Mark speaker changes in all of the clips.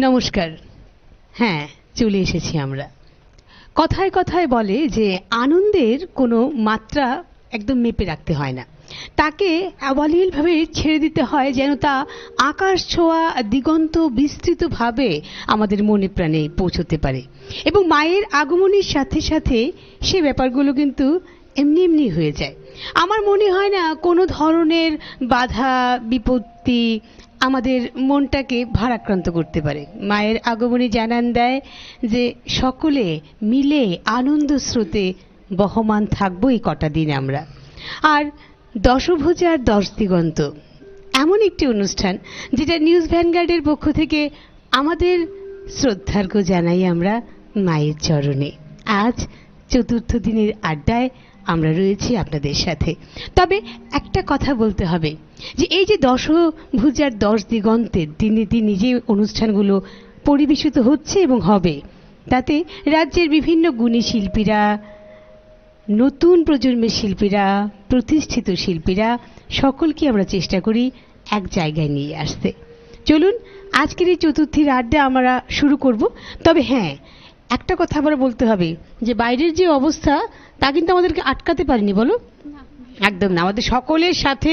Speaker 1: নমস্কার। হ্যাঁ, চলে এসেছি আমরা। কথায় কথায় বলে যে আনন্দের কোনো মাত্রা একদম মেপে রাখতে হয় না, তাকে অবলীলভাবে ছেড়ে দিতে হয় যেন তা আকাশ ছোঁয়া দিগন্ত বিস্তৃতভাবে আমাদের মনে প্রাণে পৌঁছতে পারে। এবং মায়ের আগমনের সাথে সাথে সে ব্যাপারগুলো কিন্তু এমনি এমনি হয়ে যায়। আমার মনে হয় না কোনো ধরনের বাধা বিপত্তি আমাদের মনটাকে ভারাক্রান্ত করতে পারে। মায়ের আগমনী জানান দেয় যে সকলে মিলে আনন্দ স্রোতে বহমান থাকবো এই কটা দিন আমরা। আর দশভুজার 10 দিগন্ত এমন একটি অনুষ্ঠান যেটা নিউজ ভ্যানগার্ডের পক্ষ থেকে আমাদের শ্রদ্ধার্ঘ্য জানাই আমরা মায়ের চরণে। আজ চতুর্থ দিনের আড্ডায় আমরা রয়েছি আপনাদের সাথে। তবে একটা কথা বলতে হবে যে এই যে দশভুজার 10 দিগন্তের দিনে দিনে যে অনুষ্ঠানগুলো পরিবেশিত হচ্ছে এবং হবে, তাতে রাজ্যের বিভিন্ন গুণী শিল্পীরা, নতুন প্রজন্মের শিল্পীরা, প্রতিষ্ঠিত শিল্পীরা সকলকে আমরা চেষ্টা করি এক জায়গায় নিয়ে আসতে। চলুন আজকের এই চতুর্থীর আড্ডা আমরা শুরু করব। তবে হ্যাঁ, একটা কথা আবার বলতে হবে যে বাইরের যে অবস্থা তা কিন্তু আমাদেরকে আটকাতে পারেনি, বলো? একদম না। আমাদের সকলের সাথে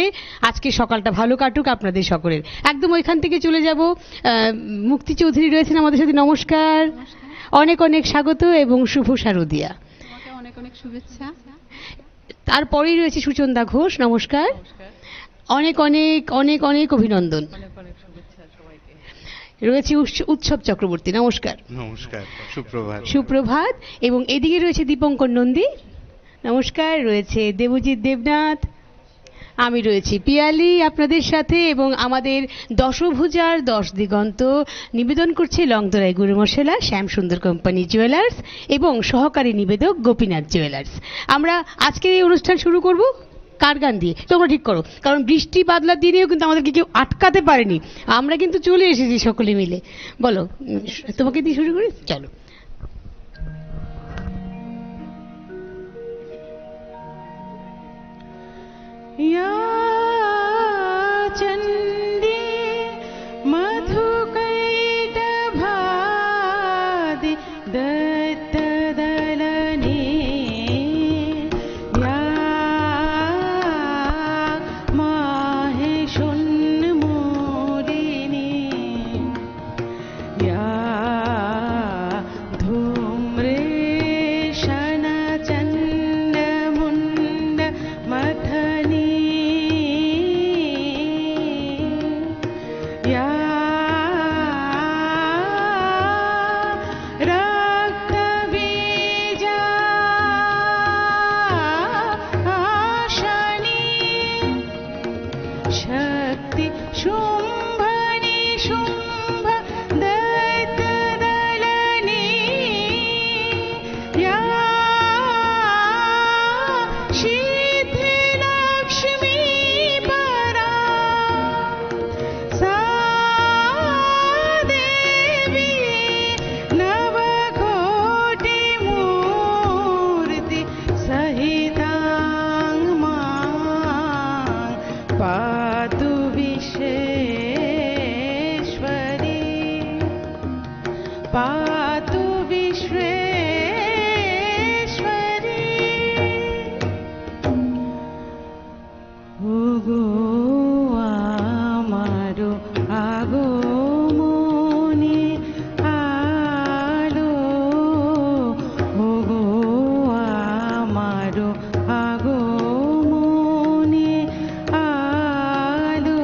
Speaker 1: আজকে সকালটা ভালো কাটুক আপনাদের সকলের। একদম ওইখান থেকে চলে যাব। মুক্তি চৌধুরী রয়েছেন আমাদের সাথে। নমস্কার, অনেক অনেক স্বাগত এবং শুভ শারদিয়া।
Speaker 2: অনেক অনেক শুভেচ্ছা।
Speaker 1: তারপরেই রয়েছে সুচন্দা ঘোষ। নমস্কার, অনেক অনেক অনেক অনেক অভিনন্দন। রয়েছে উৎসব চক্রবর্তী। নমস্কার।
Speaker 3: নমস্কার, সুপ্রভাত।
Speaker 1: সুপ্রভাত। এবং এদিকে রয়েছে দীপঙ্কর নন্দী। নমস্কার। রয়েছে দেবজিৎ দেবনাথ। আমি রয়েছি পিয়ালি আপনাদের সাথে। এবং আমাদের দশভুজার 10 দিগন্ত নিবেদন করছে লংতরাই গুরু মশলা, শ্যামসুন্দর কোম্পানি জুয়েলার্স এবং সহকারী নিবেদক গোপীনাথ জুয়েলার্স। আমরা আজকের এই অনুষ্ঠান শুরু করব কার গান দিয়ে? তোমরা ঠিক করো, কারণ বৃষ্টি বাদলার দিনেও কিন্তু আমাদেরকে কেউ আটকাতে পারেনি। আমরা কিন্তু চলে এসেছি সকলে মিলে। বলো, তোমাকে দিয়ে শুরু করি? চলো।
Speaker 2: चंदी मधुकैटभादि दत्तदलने या माहेशोन्मूलिनी या धूम्रेशनचण्डमुण्ड मथनी शक्ति शुंभनी शुंभ दत्तदलनी या शिथिलक्ष्मी परा सा देवी नवकोटिमूर्ति सहितां मां पातु विश्वेश्वरी, पातु विश्वेश्वरी। ओगो आमारो আগমনী আলো, ওগো আমারো আগমনী আলো,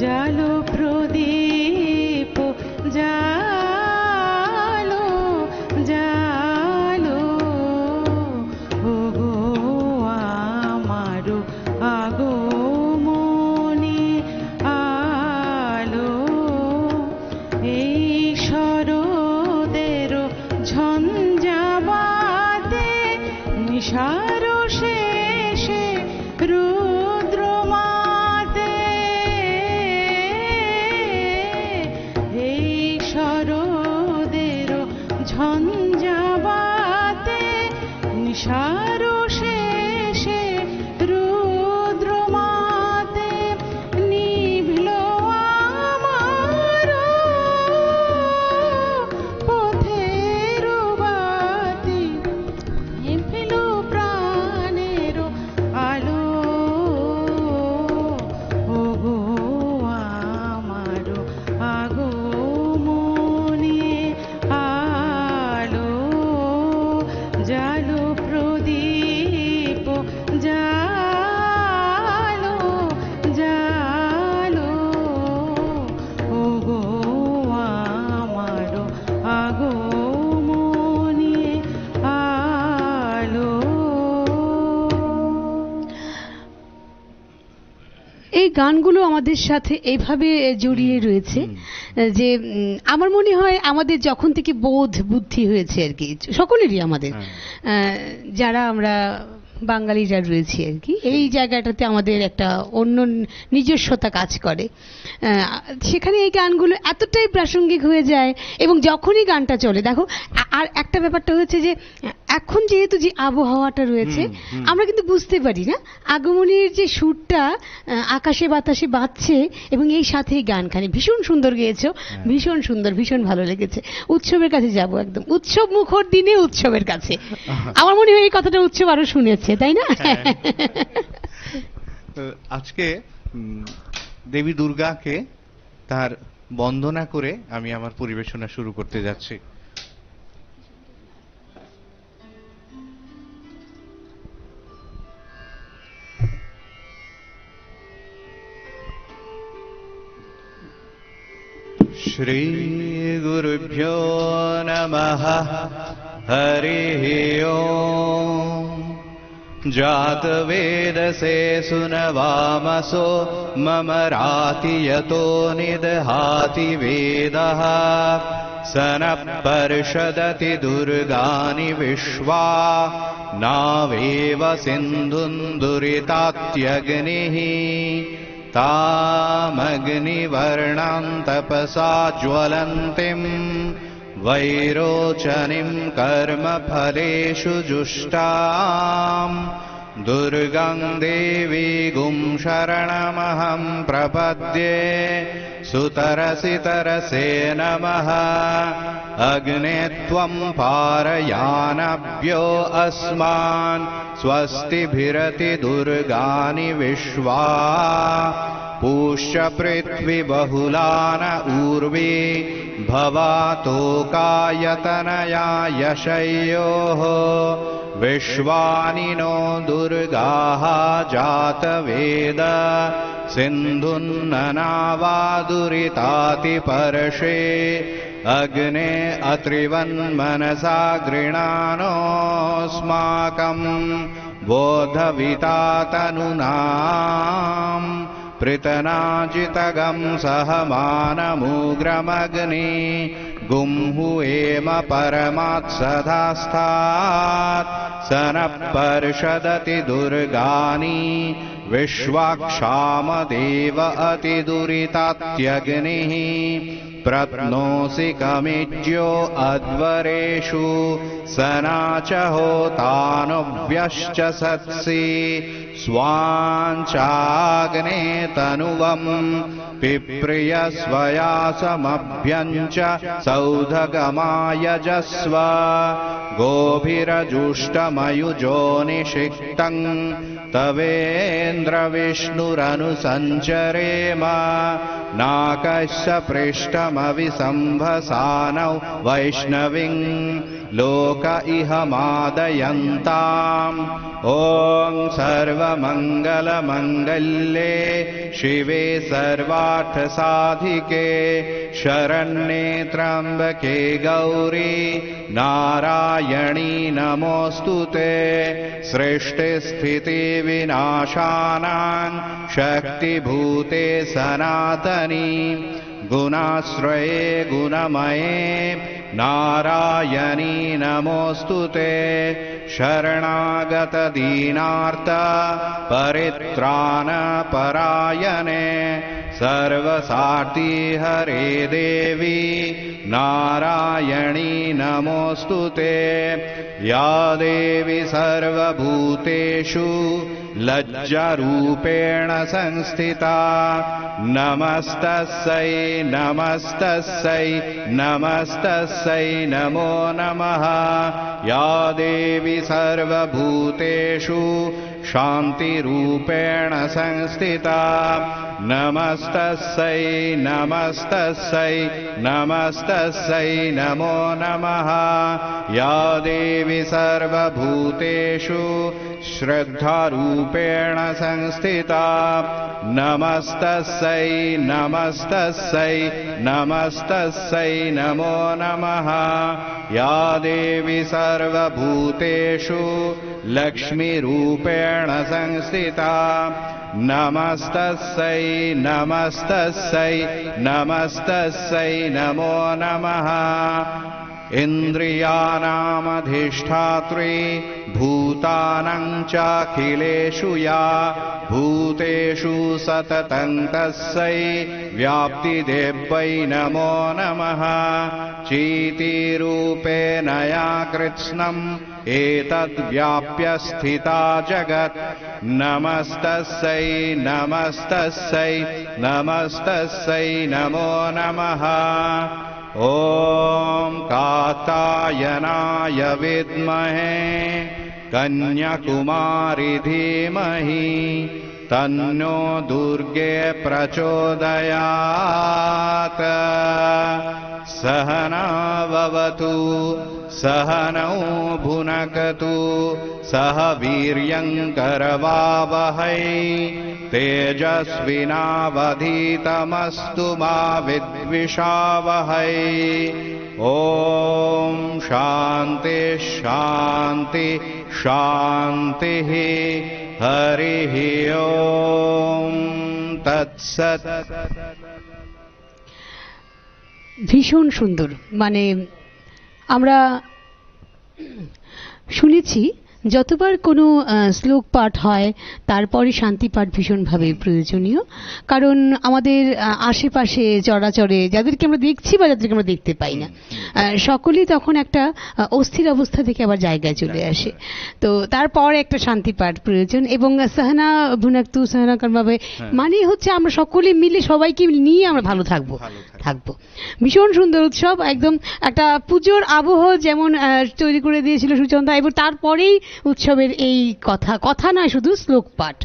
Speaker 2: জালো প্রদীপ জালো জালো, ওগো আমারো আগমনী আলো। এই শরদের ঝঞ্ঝাবাতে নিশার শেষে রুদ্রমাতে, এই শরদের ঝঞ্ঝাবাতে নিশার শেষে রুদ্রমাতে নিভল আমার
Speaker 1: এই গানগুলো আমাদের সাথে এইভাবে জড়িয়ে রয়েছে যে আমার মনে হয় আমাদের যখন থেকে বোধ বুদ্ধি হয়েছে আর কি, সকলেরই আমাদের, যারা আমরা বাঙালিরা রয়েছি আর কি, এই জায়গাটাতে আমাদের একটা অন্য নিজস্বতা কাজ করে। সেখানে এই গানগুলো এতটাই প্রাসঙ্গিক হয়ে যায় এবং যখনই গানটা চলে দেখো। আর একটা ব্যাপারটা হয়েছে যে এখন যেহেতু যে আবহাওয়াটা রয়েছে আমরা কিন্তু বুঝতে পারি না, আগমনীর যে সুরটা আকাশে বাতাসে বাজছে এবং এই সাথে গানখানি ভীষণ সুন্দর গেয়েছো, ভীষণ সুন্দর, ভীষণ ভালো লেগেছে। উৎসবের কাছে যাব, একদম উৎসব মুখর দিনে উৎসবের কাছে। আমার মনে হয় এই কথাটা উৎসব আরো শুনেছে, তাই না?
Speaker 3: আজকে দেবী দুর্গাকে তার বন্দনা করে আমি আমার পরিবেশনা শুরু করতে যাচ্ছি। শ্রী গুরুভ্যো নমঃ। হরিঃ ওম। जातवेदसे सुनवामसो ममराति यतो निदहाति वेदः। स नः पर्षदति दुर्गानि विश्वा नावेव सिन्धुम् दुरितात्यग्निः। तामग्निवर्णाम् तपसा ज्वलन्तीम् वैरोचनीम् कर्मफलेषु जुष्टाम्। दुर्गाम् देवीगुं शरणमहं प्रपद्ये। सुतरसि तरसे नमः। अग्ने त्वं पारयानभ्यो अस्मान्। स्वस्तिभिरति दुर्गानि विश्वा। पूष्य पृथ्वी बहुलान ऊर्वी। भवातोकायतनया यशयोः। विश्वानि नो दुर्गाः जातवेद। सिन्धुन्ननावादुरितातिपर्षे। अग्ने अत्रिवन्मनसा गृणानोऽस्माकम्। बोधविता तनुनाम्। पृतनाजितगं सहमानमुग्रमग्नि। गुंहुएम परमात्सधास्तात्। स नः पर्षदति दुर्गानि विश्वाक्षामदेव अतिदुरितात्यग्निः। प्रप्नोसि कमिज्यो अध्वरेषु। सनाच होतानुव्यश्च सत्सि। स्वाञ्चाग्ने तनुवम् पिप्रिय स्वयासमभ्यञ्च सौधगमायजस्व। गोभिरजुष्टमयुजो निषिक्तम् तवेन्द्रविष्णुरनुसञ्चरेम। नाकस्य पृष्ठमविसम्भसानौ वैष्णवीम् लोक इह मादयन्ताम्। ॐ सर्वमङ्गलमङ्गल्ये शिवे सर्वार्थसाधिके शरण्ये त्र्यम्बके गौरी नारायणी नमोऽस्तुते। सृष्टिस्थितिविनाशानां शक्तिभूते सनातनी। गुणाश्रये गुणमये नारायणी नमोऽस्तुते। शरणागत दीनार्त परित्राणपरायणे सर्वसार्थी हरे देवी नारायणी नमोऽस्तुते। या देवी सर्वभूतेषु लज्जारूपेण संस्थिता। नमस्तस्यै नमस्तस्यै नमस्तस्यै नमो नमः। या देवी सर्वभूतेषु शान्तिरूपेण संस्थिता। नमस्तस्यै नमस्तस्यै नमस्तस्यै नमो नमः। या देवी सर्वभूतेषु श्रद्धारूपेण संस्थिता। नमस्तस्यै नमस्तस्यै नमस्तस्यै नमो नमः। या देवी सर्वभूतेषु
Speaker 4: लक्ष्मीरूपेण संस्थिता नमस्तस्यै नमस्तस्यै नमस्तस्यै नमो नमः इन्द्रियाणामधिष्ठात्री भूतानां चाखिलेषु या भूतेषु सततं तस्यै व्याप्तिदेव्यै नमो नमः चीतिरूपेण या कृत्स्नम् एतद्व्याप्य स्थिता जगत् नमस्तस्यै नमस्तस्यै नमस्तस्यै नमो नमः ॐ कात्यायनाय विद्महे कन्याकुमारी धीमहि तन्नो दुर्गे प्रचोदयात् सहना भवतु सहनौ भुनक्तु सह वीर्यङ्करवावहै तेजस्विनावधीतमस्तु मा विद्विषावहै ॐ शान्ति शान्ति शान्तिः हरिः ॐ तत्सत्।
Speaker 1: ভীষণ সুন্দর। মানে আমরা শুনেছি যতবার কোনো শ্লোক পাঠ হয় তারপরে শান্তি পাঠ ভীষণভাবে প্রয়োজনীয়, কারণ আমাদের আশেপাশে চরাচরে যাদেরকে আমরা দেখছি বা যাদেরকে আমরা দেখতে পাই না সকলেই তখন একটা অস্থির অবস্থা থেকে আবার জায়গায় চলে আসে। তো তারপর একটা শান্তি পাঠ প্রয়োজন এবং সাহানা ভুনাক্তু সাহানা কর্মাবে মানে হচ্ছে আমরা সকলে মিলে সবাইকে নিয়ে আমরা ভালো থাকবো। ভীষণ সুন্দর উৎসব, একদম একটা পুজোর আবহ যেমন তৈরি করে দিয়েছিল সুচন্দ্রা, এবং তারপরেই উৎসবের এই কথা নয় শুধু শ্লোক পাঠ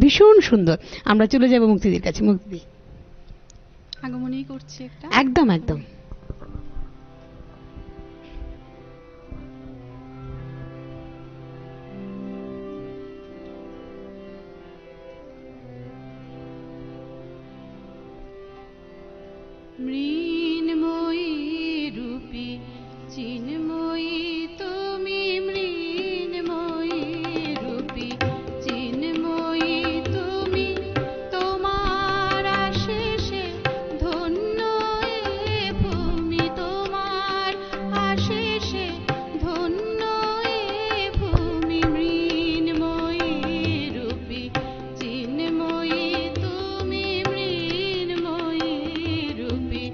Speaker 1: ভীষণ সুন্দর। আমরা চলে যাব মুক্তিদির কাছে। মুক্তি
Speaker 2: আগমনী করছি একটা
Speaker 1: একদম একদম।
Speaker 2: মৃন্ময়ী রূপী চিন্ময়ী তুমি মৃন্ময়ী রূপী চিন্ময়ী তুমি তোমার আশিসে ধন্য এ ভূমি তোমার আশিসে ধন্য এ ভূমি মৃন্ময়ী রূপী চিন্ময়ী তুমি মৃন্ময়ী রূপী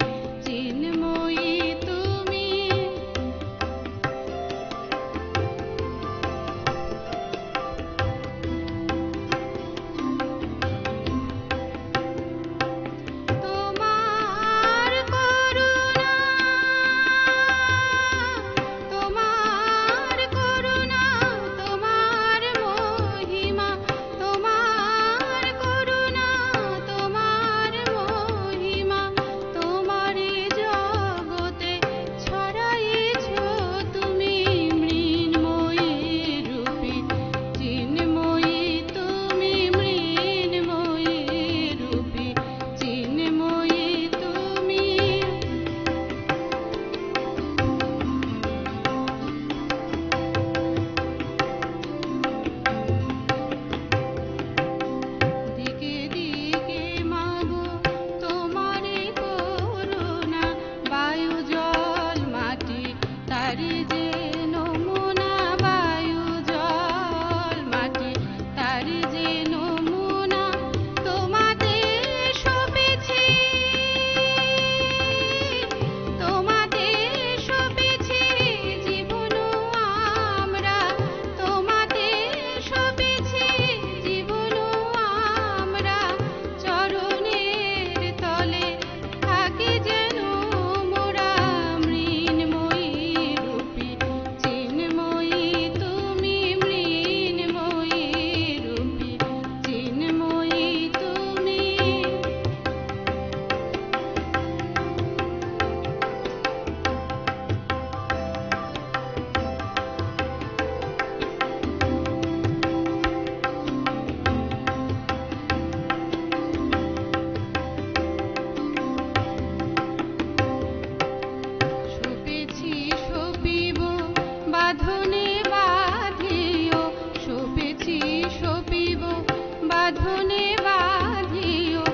Speaker 2: বাঁধনে বাঁধিও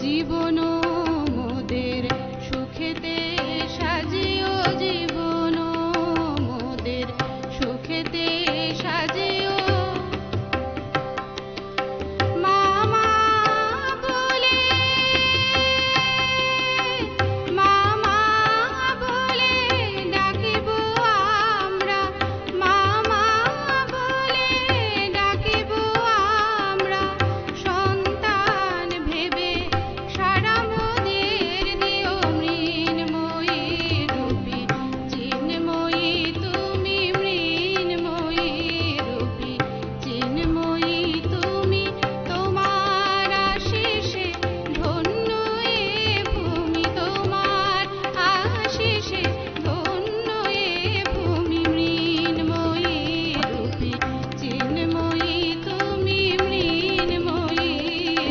Speaker 2: জীবন মোদের সুখেতে সাজিও জীবন মোদের সুখেতে সাজিও মামা বলে মামা বলে ডাকিব আমরা মামা বলে ডাকিব আমরা সন্তান ভেবে সারা মোদের দিও মৃন্ময়ী রূপী চিন্ময়ী তুমি মৃন্ময়ী রূপী চিন্ময়ী তুমি তোমার আশিসে ধন্য এ ভূমি তোমার আশিসে ধন্য এ ভূমি মৃন্ময়ী রূপী চিন্ময়ী তুমি মৃন্ময়ী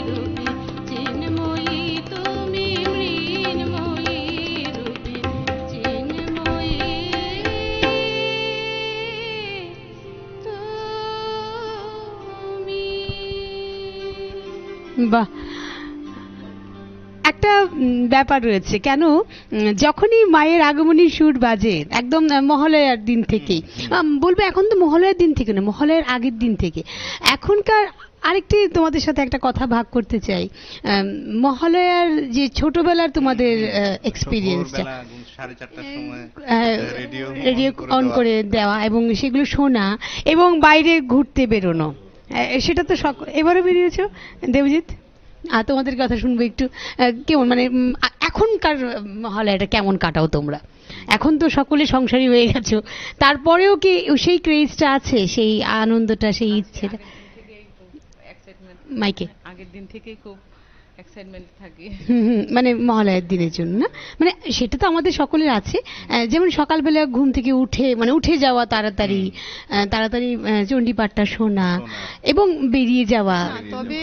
Speaker 2: রূপী চিন্ময়ী তুমি মৃন্ময়ী রূপী চিন্ময়ী তুমি
Speaker 1: বাহ, একটা ব্যাপার রয়েছে কেন যখনই মায়ের আগমনী সুর বাজে একদম মহালয়ার দিন থেকেই বলবো, এখন তো মহালয়ার দিন থেকে না, মহালয়ার আগের দিন থেকে। এখনকার আরেকটি তোমাদের সাথে একটা কথা ভাগ করতে চাই, মহালয়ার যে ছোটবেলার তোমাদের এক্সপিরিয়েন্সটা,
Speaker 3: ভোরবেলা 4:30টার সময়
Speaker 1: রেডিও অন করে দেওয়া এবং সেগুলো শোনা এবং বাইরে ঘুরতে বেরোনো, সেটা তো এবারও বেরিয়েছো দেবজিৎ, আর তোমাদের কথা শুনবো একটু। কেমন মানে এখনকার মহালয়াটা কেমন কাটাও তোমরা? এখন তো সকলে সংসারী হয়ে গেছো, তারপরেও কি সেই ক্রেজটা আছে, সেই আনন্দটা, সেই ইচ্ছেটা? মাইকে
Speaker 5: আগের দিন থেকেই খুব এক্সাইটমেন্ট থাকে।
Speaker 1: মানে মহালয়ার দিনের জন্য না, মানে সেটা তো আমাদের সকলের আছে। যেমন সকালবেলা ঘুম থেকে উঠে যাওয়া, তাড়াতাড়ি চণ্ডীপাঠটা শোনা এবং বেরিয়ে যাওয়া।
Speaker 2: তবে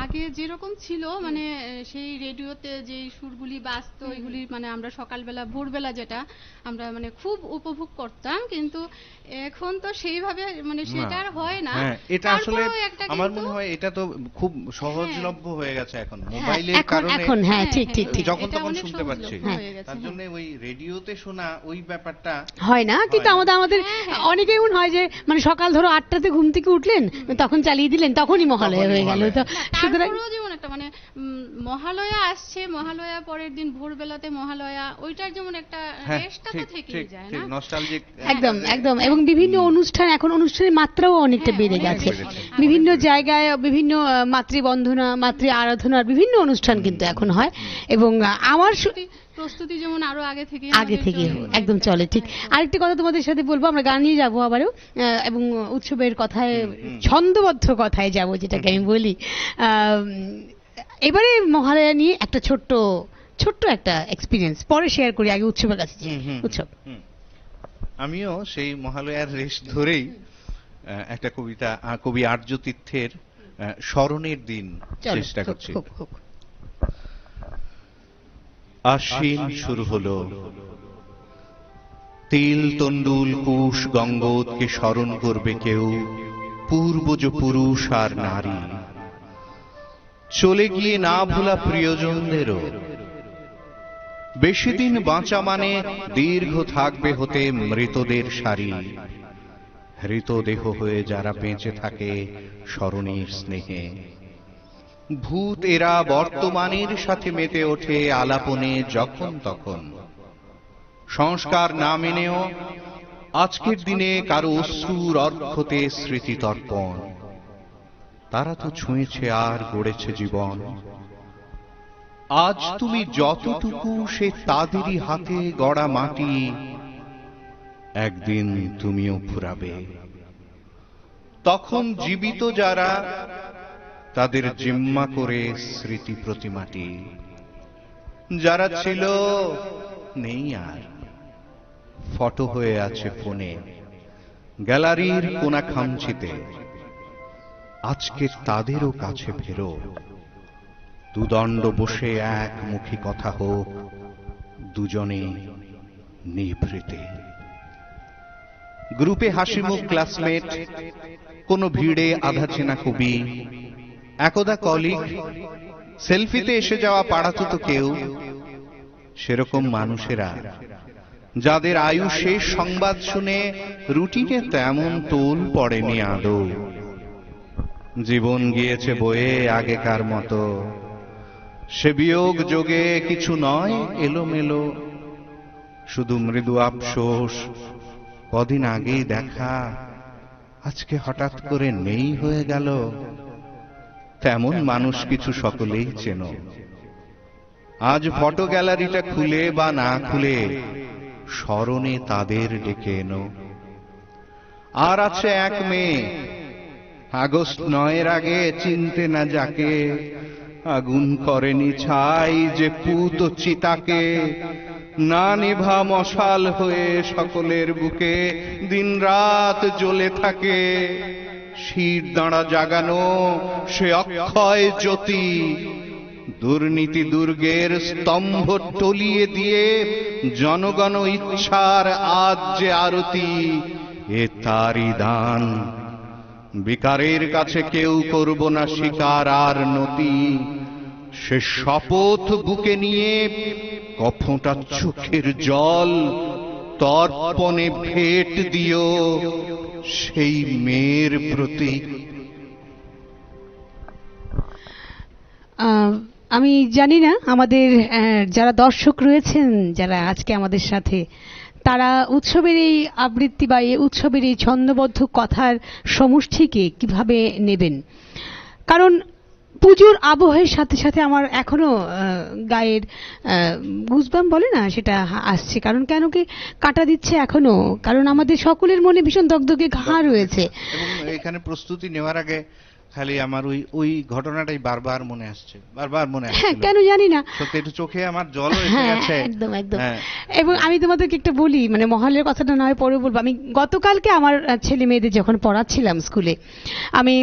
Speaker 2: আগে যেরকম ছিল মানে সেই রেডিওতে যে সুরগুলি বাজতো ওইগুলি মানে আমরা সকালবেলা ভোরবেলা যেটা আমরা মানে খুব উপভোগ করতাম, কিন্তু এখন তো সেইভাবে মানে সেটা আর হয় না।
Speaker 3: এটা আসলে আমার মনে হয় এটা তো খুব সহজলভ্য হয়ে গেছে এখন মোবাইলের কারণে।
Speaker 1: এখন হ্যাঁ, ঠিক ঠিক ঠিক,
Speaker 3: যখন তখন শুনতে পাচ্ছি, তার জন্য ওই রেডিওতে শোনা ওই ব্যাপারটা
Speaker 1: হয় না। কিন্তু আমাদের অনেকে এমন হয় যে মানে সকাল ধরো 8টাতে ঘুম থেকে উঠলেন, তখন চালিয়ে দিলেন, তখনই মহালয়া হয়ে গেল। তো সুতরাং
Speaker 2: যেমন একটা মানে মহালয়া আসছে, মহালয়া পরের দিন ভোরবেলাতে মহালয়া, ওইটার যেমন একটা রেশটা তো থেকেই যায় না,
Speaker 3: নস্টালজিক।
Speaker 1: একদম একদম। এবং বিভিন্ন অনুষ্ঠান, এখন অনুষ্ঠানের মাত্রাও অনেকটা বেড়ে গেছে। বিভিন্ন জায়গায় বিভিন্ন মাতৃবন্ধনা, মাতৃ আরাধনার বিভিন্ন অনুষ্ঠান কিন্তু এখন হয়। এবং আমার
Speaker 2: প্রস্তুতি যেমন আরো আগে থেকে
Speaker 1: একদম চলে। ঠিক আরেকটি কথা তোমাদের সাথে বলবো, আমরা গান নিয়ে যাবো আবারও, এবং উৎসবের কথায় ছন্দবদ্ধ কথায় যাব, যেটাকে আমি বলি। এবারে মহালয়া নিয়ে একটা ছোট্ট একটা এক্সপিরিয়েন্স পরে শেয়ার করি, আগে উৎসবের কাছে। উৎসব
Speaker 3: আমিও সেই মহালয়ার রেশ ধরেই একটা কবিতা কবি আর্য তীর্থের স্মরণের দিন চেষ্টা করছি। আশ্বিন শুরু হলো, তিল তন্ডুল কুশ গঙ্গোদকে স্মরণ করবে কেউ, পূর্বজ পুরুষ আর নারী, চলে গিয়ে না ভোলা প্রিয়জনদেরও। বেশি দিন বাঁচা মানে দীর্ঘ থাকবে হতে মৃতদের সারি, হৃতদেহ হয়ে যারা বেঁচে থাকে স্মরণের স্নেহে। ভূত এরা বর্তমানের সাথে মেতে ওঠে আলাপনে যখন তখন, সংস্কার না মেনেও আজকের দিনে কারো অশ্রুর অর্ঘ্যতে স্মৃতি তর্পণ। তারা তো ছুঁয়েছে আর গড়েছে জীবন, আজ তুমি যতটুকু সে তাদেরই হাতে গড়া মাটি, একদিন তুমিও ফুরাবে। তখন জীবিত যারা তাদের জিম্মা করে স্মৃতি প্রতিমাটি, যারা ছিল নেই আর, ফটো হয়ে আছে ফোনে, গ্যালারির কোনা খামচিতে। আজকে তাদেরও কাছে ফেরো, দুদণ্ড বসে একমুখী কথা হোক দুজনে নিভৃতে। গ্রুপে হাসিমুখ ক্লাসমেট, কোনো ভিড়ে আধা চেনা কবি, একদা কলিগ, সেলফিতে এসে যাওয়া পাড়াতুতো কেউ, সেরকম মানুষেরা যাদের আয়ু শেষ সংবাদ শুনে রুটিনে তেমন তোল পড়েনি আদৌ। জীবন গিয়েছে বয়ে আগেকার মতো, সে বিয়োগ যোগে কিছু নয় এলোমেলো, শুধু মৃদু আফসোস, কদিন আগেই দেখা আজকে হঠাৎ করে নেই হয়ে গেল। তেমন মানুষ কিছু সকলেই চেনো। আজ ফটো গ্যালারিটা খুলে বা না খুলে স্মরণে তাদের ডেকে এনো। আর আছে এক মেয়ে, আগস্ট 9-এর আগে চিনতে না যাকে, আগুন করেনি ছাই যে পুত চিতাকে, না নিভা মশাল হয়ে সকলের বুকে দিন রাত জ্বলে থাকে। শির দাঁড়া জাগানো সে অক্ষয় জ্যোতি, দুর্নীতি দুর্গের স্তম্ভ টলিয়ে দিয়ে জনগণ ইচ্ছার আজ যে আরতি, এ তারই দান। বিকারের কাছে কেউ করব না স্বীকার আর নতি, সে শপথ বুকে নিয়ে কফোঁটা চোখের জল তর্পণে ভেট দিও সেই মেয়ের প্রতি।
Speaker 1: আমি জানি না আমাদের যারা দর্শক রয়েছেন, যারা আজকে আমাদের সাথে, তারা উৎসবের এই আবৃত্তি বা এই উৎসবের এই ছন্দবদ্ধ কথার সমষ্টিকে কিভাবে নেবেন। কারণ পুজোর আবহের সাথে সাথে আমার এখনো গায়ের গুজবাম বলে না, সেটা আসছে। কারণ কেন কি কাটা দিচ্ছে এখনো, কারণ আমাদের সকলের মনে ভীষণ দগদগে ঘা রয়েছে।
Speaker 3: এবং এখানে প্রস্তুতি নেওয়ার আগে খালি আমার ওই ঘটনাটাই বারবার মনে আসছে, বারবার মনে আসছে।
Speaker 1: হ্যাঁ, কেন জানি না,
Speaker 3: সত্যি একটু চোখে আমার জল এসে গেছে।
Speaker 1: একদম একদম। এবং আমি তোমাদেরকে একটা বলি, মানে মহলের কথাটা নয় পরে বলবো। আমি গতকালকে আমার ছেলে মেয়েদের যখন পড়াচ্ছিলাম স্কুলে, আমি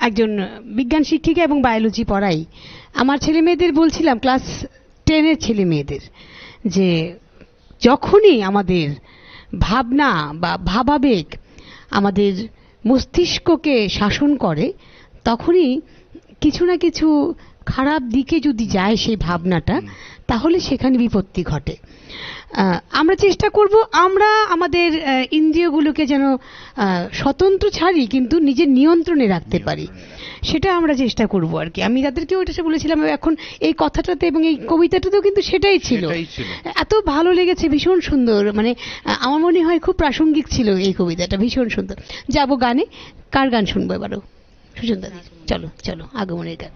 Speaker 1: একজন বিজ্ঞান শিক্ষিকা এবং বায়োলজি পড়াই, আমার ছেলে মেয়েদের বলছিলাম, ক্লাস 10-এর ছেলে মেয়েদের, যে যখনই আমাদের ভাবনা বা ভাবাবেগ আমাদের মস্তিষ্ককে শাসন করে, তখনই কিছু না কিছু খারাপ দিকে যদি যায় সেই ভাবনাটা, তাহলে সেখানে বিপত্তি ঘটে। আমরা চেষ্টা করব আমরা আমাদের ইন্দ্রিয়গুলোকে যেন স্বতন্ত্র ছাড়ি, কিন্তু নিজের নিয়ন্ত্রণে রাখতে পারি, সেটা আমরা চেষ্টা করব আর কি। আমি তাদেরকেও এটা বলেছিলাম। এখন এই কথাটাতে এবং এই কবিতাটাতেও কিন্তু সেটাই ছিল। এত ভালো লেগেছে, ভীষণ সুন্দর। মানে আমার মনে হয় খুব প্রাসঙ্গিক ছিল এই কবিতাটা, ভীষণ সুন্দর। যাবো গানে। কার গান শুনবো এবারও? সুচন্দা দি, চলো চলো, আগমনের গান।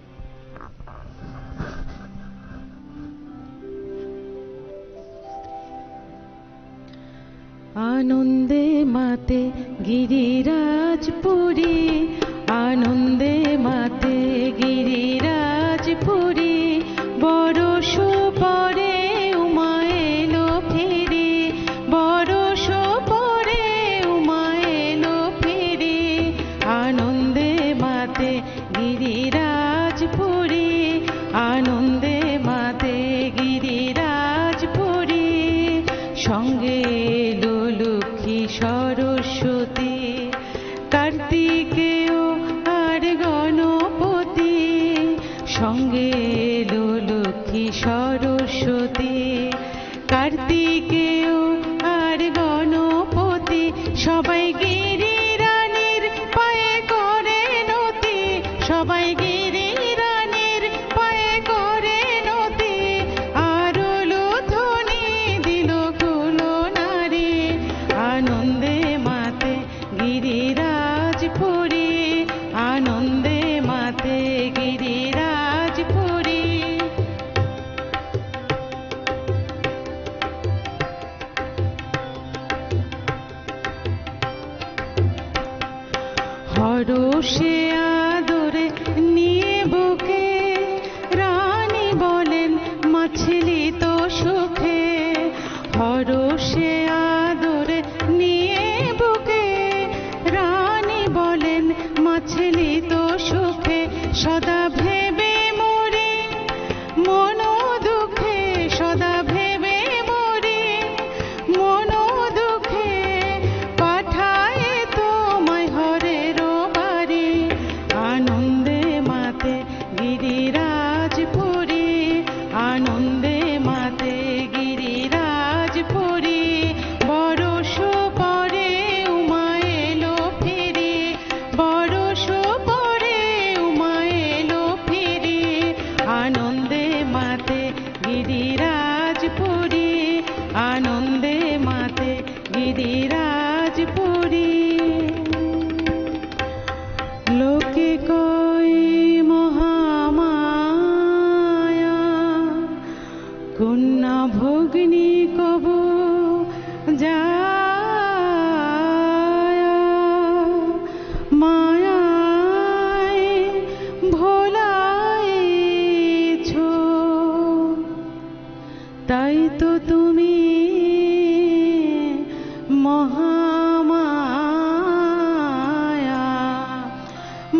Speaker 5: আনন্দে মাতে গিরিরাজপুরী, আনন্দে মাতে গিরিরাজপুরী, বরষ পরে উমা এলো ফিরে, বরষ পরে উমা এলো ফিরে, আনন্দে মাতে গিরিরাজপুরী, আনন্দে মাতে গিরিরাজপুরী, সঙ্গে এলো লক্ষ্মী সরস্বতী, কার্তিকেয় আর গণপতি, সঙ্গে এলো লক্ষ্মী সরস্বতী, কার্তিকেয় আর গণপতি, সবাই গিরি রানীর পায়ে করে নতি, সবাই গিরি রানীর পায়ে করে নতি, আরো ধ্বনি দিল কুলো নারী, আনন্দে মাতে গিরিরাজপুরী, আনন্দে মাতে গিরিরাজপুরী। হরষে আদরে নিয়ে বুকে রানী বলেন মাছলি তো সুখে, হরষে আদরে নিয়ে বুকে রানী বলেন মাছলি তো সুখে, সদা ভেবে মরি মন দুঃখে, সদা ভেবে মরি মন দুঃখে, পাঠায় তোমায় হরের বাড়ি, আনন্দে মাতে লোকে কয় মহামায়া, কন্যা ভগ্নী কব যায়, মায়ায় ভোলাইছ, তাই তো তুমি মহামায়া।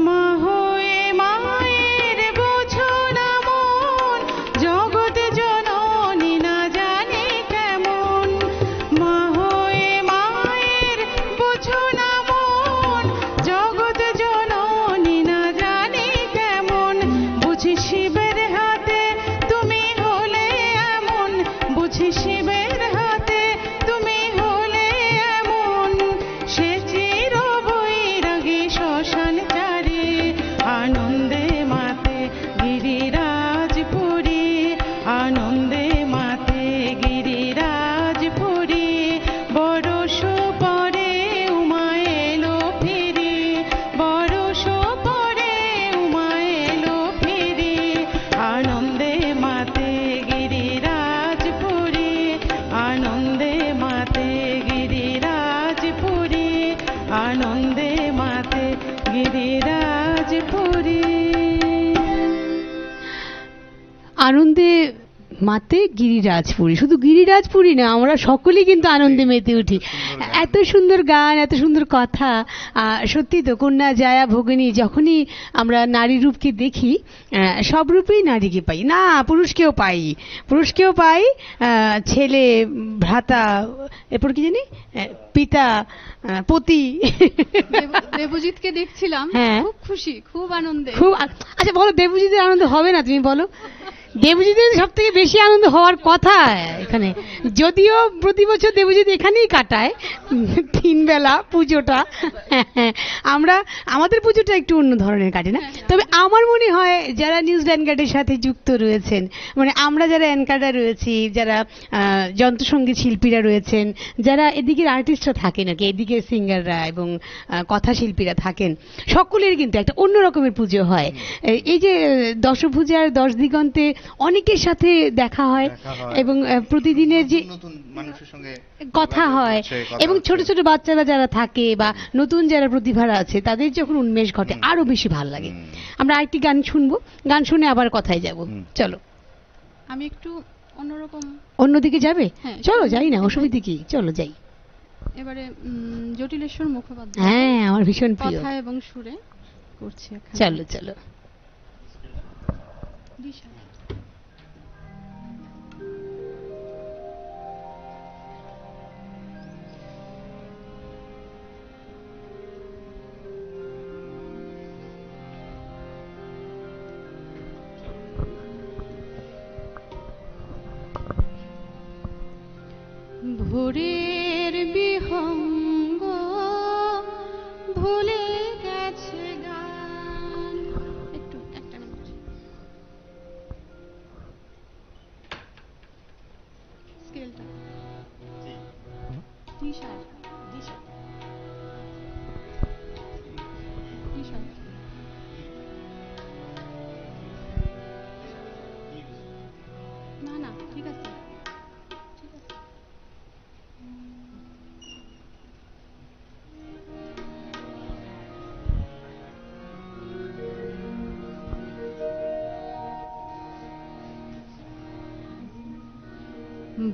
Speaker 5: মা হয়ে মায়ের বোঝো না মন, জগৎ জননী না জানে কেমন। মা হয়ে মায়ের বোঝো না মন, জগৎ জননী না জানে কেমন। বুঝি শিবের হাতে তুমি হলে এমন, বুঝি শিবের হাতে তুমি হলে এমন। সে চির বৈরাগী শ্মশান চারি, আনন্দে মাতে গিরিরাজপুরী, আনন্দে মাতে গিরিরাজপুরী। বরষ পরে উমা এলো ফিরি, বরষ পরে উমা এলো ফিরি। আনন্দে মাতে গিরিরাজপুরী, আনন্দে মাতে গিরিরাজপুরী, আনন্দে মাতে গিরিরাজপুরী।
Speaker 1: আনন্দে মাতে গিরিরাজপুরী, শুধু গিরিরাজপুরী না, আমরা সকলেই কিন্তু আনন্দে মেতে উঠি। এত সুন্দর গান, এত সুন্দর কথা। সত্যি তো, কন্যা জায়া ভগিনী, যখনই আমরা নারী রূপকে দেখি, সব রূপেই নারীকে পাই না, পুরুষকেও পাই, পুরুষকেও পাই, ছেলে, ভ্রাতা, এরপর কি জানি, পিতা, পতি।
Speaker 2: দেবজিৎকে দেখছিলাম,
Speaker 1: হ্যাঁ।
Speaker 2: খুব খুশি, খুব আনন্দে।
Speaker 1: খুব আচ্ছা বলো, দেবজিতের আনন্দ হবে না? তুমি বলো, দেবজিতের সব থেকে বেশি আনন্দ হওয়ার কথা এখানে। যদিও প্রতি বছর দেবজিৎ এখানেই কাটায় 3 বেলা পুজোটা, আমরা আমাদের পুজোটা একটু অন্য ধরনের কাটে না। তবে আমার মনে হয় যারা নিউজিল্যান্ড গার্ডের সাথে যুক্ত রয়েছেন, মানে আমরা যারা অ্যানকাররা রয়েছি, যারা যন্ত্রসঙ্গীত শিল্পীরা রয়েছেন, যারা এদিকের আর্টিস্টরা থাকেন আর কি, এদিকের সিঙ্গাররা এবং কথা শিল্পীরা থাকেন, সকলের কিন্তু একটা অন্য রকমের পুজো হয়। এই যে দশভূজার 10 দিগন্তে অনেকের সাথে দেখা হয় এবং প্রতিদিনের যে
Speaker 3: নতুন মানুষের সঙ্গে
Speaker 1: কথা হয়, এবং ছোট ছোট বাচ্চারা যারা থাকে বা নতুন যারা প্রতিভারা আছে, তাদের যখন উন্মেষ ঘটে আরো বেশি ভালো লাগে। আমরা আরেকটি গান শুনবো, গান শুনে আবার কথায় যাব। চলো,
Speaker 2: আমি একটু অন্যরকম।
Speaker 1: অন্যদিকে যাবে?
Speaker 2: হ্যাঁ,
Speaker 1: চলো যাই না, অসুবিধা কি, চলো যাই।
Speaker 2: এবারে জটিলেশ্বর মুখোপাধ্যায়,
Speaker 1: হ্যাঁ, আমার ভীষণ প্রিয়।
Speaker 2: কথা এবং সুরে করছি এখানে।
Speaker 1: চলো চলো।
Speaker 2: দিশা। ভোরের বিহঙ্গ ভুলে গেছে গান। একটু একটা মিনিট, স্কেলটা দিশা, দিশা, দিশা। না না, ঠিক আছে, ঠিক আছে।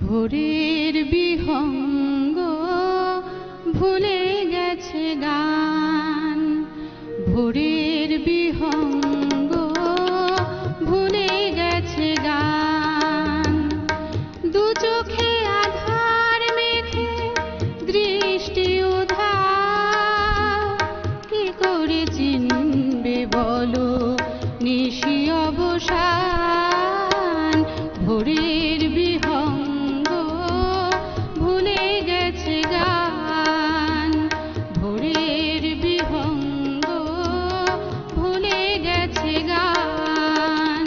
Speaker 2: ভোরের বিহঙ্গ ভুলে গেছে গান, ভোরের বিহঙ্গ ভুলে গেছে গান। দু চোখে আধার মেঘে দৃষ্টি উধাও, কি করে চিনবে বলো নিশি অবসান। ভোরের বিহঙ্গ ভুলে গেছে গান, ভোরের বিহঙ্গ ভুলে গেছে গান।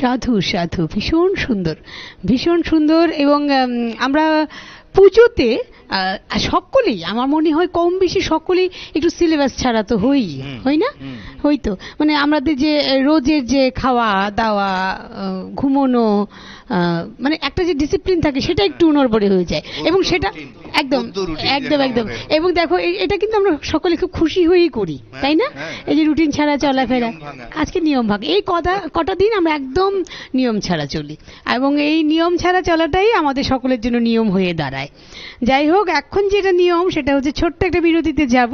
Speaker 1: সাধু সাধু, ভীষণ সুন্দর, ভীষণ সুন্দর। এবং আমরা পুজোতে সকলেই, আমার মনে হয় কম বেশি সকলেই একটু সিলেবাস ছাড়া তো হয় না, হয়তো মানে আমাদের যে রোজের যে খাওয়া দাওয়া, ঘুমোনো, মানে একটা যে ডিসিপ্লিন থাকে সেটা একটু নড়বড়ে হয়ে যায়, এবং সেটা একদম একদম একদম। এবং দেখো এটা কিন্তু আমরা সকলে খুব খুশি হয়েই করি, তাই না? এই যে রুটিন ছাড়া চলাফেরা, আজকে নিয়ম ভাগ, এই কটা দিন আমরা একদম নিয়ম ছাড়া চলি, এবং এই নিয়ম ছাড়া চলাটাই আমাদের সকলের জন্য নিয়ম হয়ে দাঁড়ায়। যাই হোক, এখন যেটা নিয়ম সেটা হচ্ছে ছোট্ট একটা বিরতিতে যাব।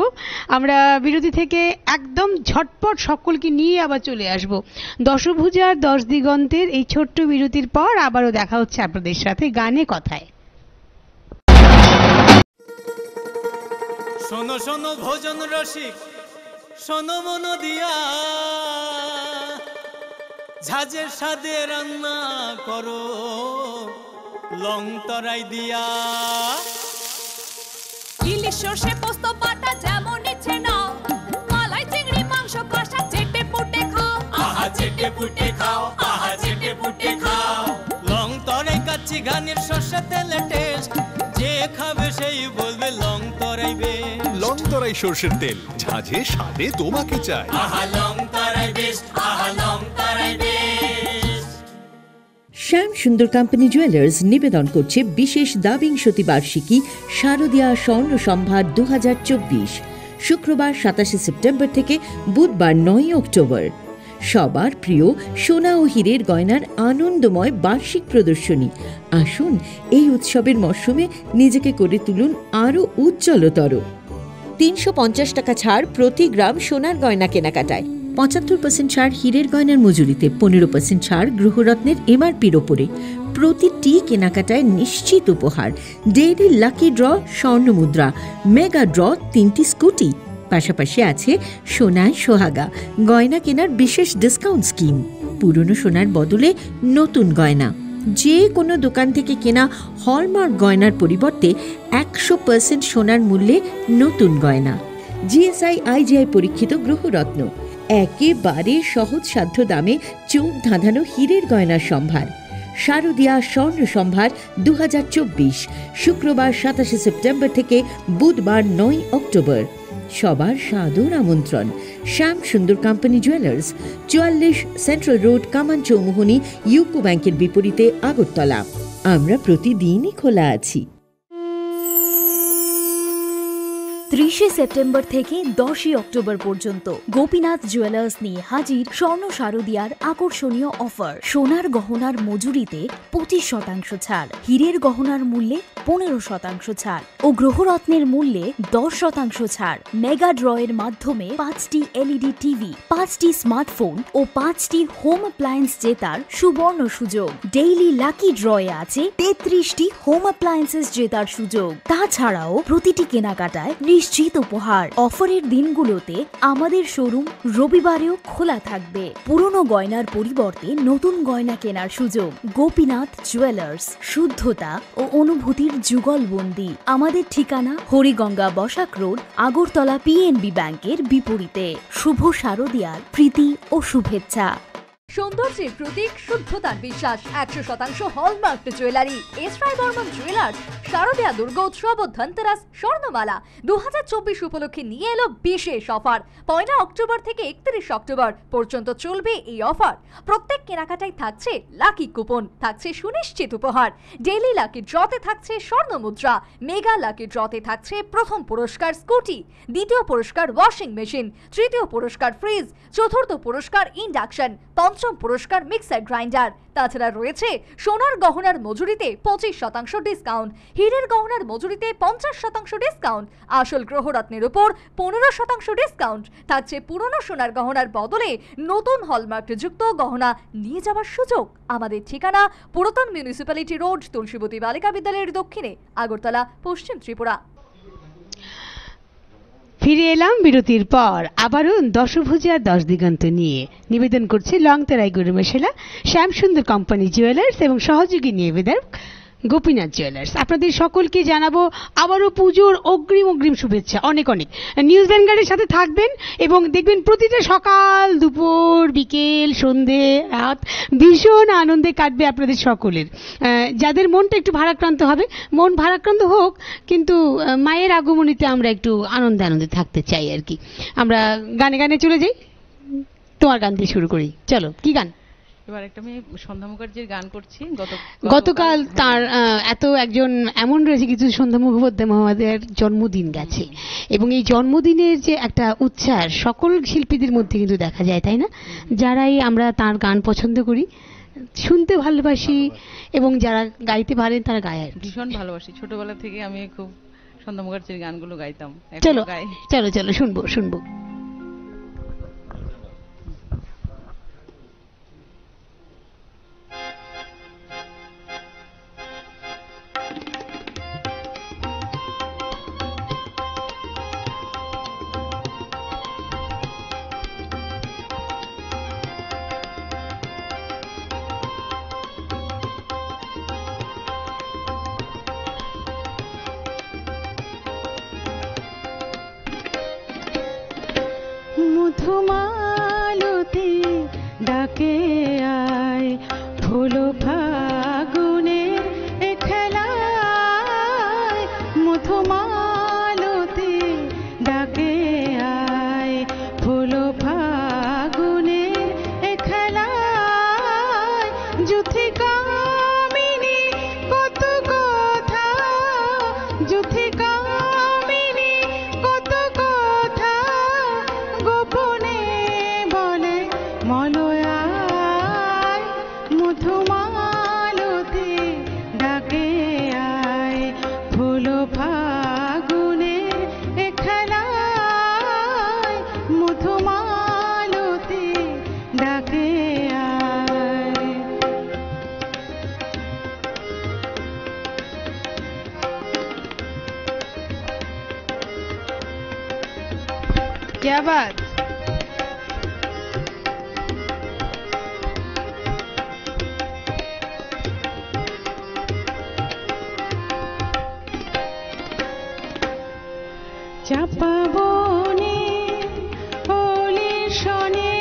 Speaker 1: আমরা বিরতি থেকে একদম ঝটপট সকলকে নিয়ে আবার চলে আসব দশভুজার 10 দিগন্তের এই ছোট্ট বিরতির পর। আবারও দেখা হচ্ছে আপনাদের সাথে গানে কথায়।
Speaker 6: শোনো শোনো ভোজন রসিক, শোনো মন দিয়া, ঝাঁঝের স্বাদে রান্না করো লং তরাই দিয়া।
Speaker 7: ইলিশ সর্ষে পোস্ত বাটা যেমন ইচ্ছে নাও, মালাই চিংড়ি মাংস কষা চেটে পুটে খাও,
Speaker 6: আহা চেটে পুটে খাও, আহা চেটে পুটে খাও। লং তরাই কাচ্চি ঘানির সর্ষে তেলে টেস্ট, যে খাবে সেই বলবে লং তরাই বেশ।
Speaker 8: লং তরাই সর্ষের তেল, ঝাঁঝে স্বাদে তোমাকে চাই।
Speaker 6: আহা লং তরাই বেশ, আহা লং তরাই বেশ।
Speaker 9: শ্যাম সুন্দর কোম্পানি জুয়েলার্স নিবেদন করছে বিশেষ দ্বাবিংশতি বার্ষিকী শারদীয়া স্বর্ণ সম্ভার 2024, শুক্রবার 27 সেপ্টেম্বর থেকে বুধবার 9 অক্টোবর। সবার প্রিয় সোনা ও হীরের গয়নার আনন্দময় বার্ষিক প্রদর্শনী। আসুন এই উৎসবের মরশুমে নিজেকে করে তুলুন আরও উজ্জ্বলতর। 350 টাকা ছাড় প্রতি গ্রাম সোনার গয়না কেনাকাটায়, 75% ছাড় হীরের গয়নার মজুরিতে, 15% ছাড় গ্রহরত্নের এমআরপির ওপরে। প্রতিটি কেনাকাটায় নিশ্চিত উপহার, ডেইলি লাকি ড্র স্বর্ণ মুদ্রা, মেগা ড্র 3টি স্কুটি। পাশাপাশি আছে সোনায় সোহাগা গয়না কেনার বিশেষ ডিসকাউন্ট স্কিম। পুরনো সোনার বদলে নতুন গয়না, যে কোনো দোকান থেকে কেনা হলমার্ক গয়নার পরিবর্তে 100% সোনার মূল্যে নতুন গয়না। জিএসআই আইজিআই পরীক্ষিত গ্রহরত্ন, একেবারে সহজসাধ্য দামে চোখ ধাঁধানো হীরের গয়নার সম্ভার। শারদীয়া স্বর্ণ সম্ভার 2024, শুক্রবার 27 সেপ্টেম্বর থেকে বুধবার 9 অক্টোবর। সবার সাদর আমন্ত্রণ। শ্যাম সুন্দর কোম্পানি জুয়েলার্স, 44 সেন্ট্রাল রোড, কামান চৌমুহনী, ইউকো ব্যাংকের বিপরীতে, আগরতলা। আমরা প্রতিদিনই খোলা আছি।
Speaker 7: 30 সেপ্টেম্বর থেকে 10 অক্টোবর পর্যন্ত গোপীনাথ জুয়েলার্স নিয়ে হাজির স্বর্ণ শারদীয়ার আকর্ষণীয় অফার। সোনার গহনার মজুরিতে 25% ছাড়, হীরের গহনার মূল্যে 15% ছাড় ও গ্রহরত্নের মূল্যে 10% ছাড়। মেগা ড্রয়ের মাধ্যমে 5টি এলইডি টিভি, 5টি স্মার্টফোন ও 5টি হোম অ্যাপ্লায়েন্স জেতার সুবর্ণ সুযোগ। ডেইলি লাকি ড্রয়ে আছে 33টি হোম অ্যাপ্লায়েন্সেস জেতার সুযোগ। তাছাড়াও প্রতিটি কেনাকাটায় নিশ্চিত উপহার। অফারের দিনগুলোতে আমাদের শোরুম রবিবারেও খোলা থাকবে। পুরনো গয়নার পরিবর্তে নতুন গয়না কেনার সুযোগ। গোপীনাথ জুয়েলার্স, শুদ্ধতা ও অনুভূতির যুগলবন্দি। আমাদের ঠিকানা হরিগঙ্গা বসাক রোড, আগরতলা পিএনবি ব্যাংকের বিপরীতে। শুভ শারদীয়ার প্রীতি ও শুভেচ্ছা।
Speaker 10: সৌন্দর্যের প্রতীক, শুদ্ধতার বিশ্বাস, 100% hallmark jewellery. S Roy Barman jewellers শারদীয়া দুর্গোৎসব ও ধনতেরাস স্বর্ণমালা 2024 উপলক্ষে নিয়ে এলো বিশেষ অফার। 1 অক্টোবর থেকে 31 অক্টোবর পর্যন্ত চলবে এই অফার। প্রত্যেক কেনাকাটায় থাকছে লাকি কুপন, থাকছে সুনিশ্চিত উপহার। ডেইলি লাকি ড্রতে থাকছে স্বর্ণ মুদ্রা, মেগা লাকি ড্রতে থাকছে প্রথম পুরস্কার স্কুটি, দ্বিতীয় পুরস্কার ওয়াশিং মেশিন, তৃতীয় পুরস্কার ফ্রিজ, চতুর্থ পুরস্কার ইন্ডাকশন, পঞ্চম পুরস্কার মিক্সার গ্রাইন্ডার। তাছাড়া রয়েছে সোনার গহনার মজুরিতে 25% ডিসকাউন্ট, হীরের গহনার মজুরিতে 50% ডিসকাউন্ট, আসল গ্রহরত্নের উপর 15% ডিসকাউন্ট। থাকছে পুরনো সোনার গহনার বদলে নতুন হলমার্কযুক্ত গহনা নিয়ে যাওয়ার সুযোগ। আমাদের ঠিকানা পুরাতন মিউনিসিপ্যালিটি রোড, তুলসীবতী বালিকা বিদ্যালয়ের দক্ষিণে, আগরতলা, পশ্চিম ত্রিপুরা।
Speaker 1: ফিরে এলাম বিরতির পর, আবারও দশভুজার 10 দিগন্ত নিয়ে। নিবেদন করছে লংতরাই গরু মেশালা, শ্যাম সুন্দর কোম্পানি জুয়েলার্স এবং সহযোগী নিবেদক গোপীনাথ জুয়েলার্স। আপনাদের সকলকে জানাবো আবারও পুজোর অগ্রিম শুভেচ্ছা, অনেক অনেক। নিউজ ভ্যানগার্ডের সাথে থাকবেন এবং দেখবেন প্রতিটা সকাল, দুপুর, বিকেল, সন্ধে, রাত ভীষণ আনন্দে কাটবে আপনাদের সকলের। যাদের মনটা একটু ভারাক্রান্ত হবে, মন ভারাক্রান্ত হোক, কিন্তু মায়ের আগমনীতে আমরা একটু আনন্দে থাকতে চাই আর কি। আমরা গানে চলে যাই, তোমার গান দিয়ে শুরু করি। চলো, কি গান?
Speaker 5: এবার একটা আমি সন্ধ্যা মুখার্জির গান করছি।
Speaker 1: গতকাল তার একজন এমন রয়েছে, কিছু সন্ধ্যা মুখোপাধ্যায় মহোদয়ের জন্মদিন গেছে এবং এই জন্মদিনের যে একটা উচ্ছ্বাস সকল শিল্পীদের মধ্যে কিন্তু দেখা যায়, তাই না? যারাই আমরা তার গান পছন্দ করি, শুনতে ভালোবাসি এবং যারা গাইতে পারেন তারা গায়।
Speaker 5: ভীষণ ভালোবাসি, ছোটবেলা থেকে আমি খুব সন্ধ্যা মুখার্জির গানগুলো গাইতাম।
Speaker 1: চলো শুনবো।
Speaker 5: মধুমালতি ডাকে আয়, ফুলো ফাগুনের এ খেলায়। মধুমালতি ডাকে আয়, ফুলো ফাগুনের এ খেলায়। যুথিকামিনী কত কথা, যুথিকামিনী কত কথা গোপনে বলে মলয়ায়। মধুমালতি ডাকে আয়, ফুলো ফাগুনের এ খেলায়। মধুমালতি ডাকে আয়। क्या बात। চাপা বনে ওলি শনে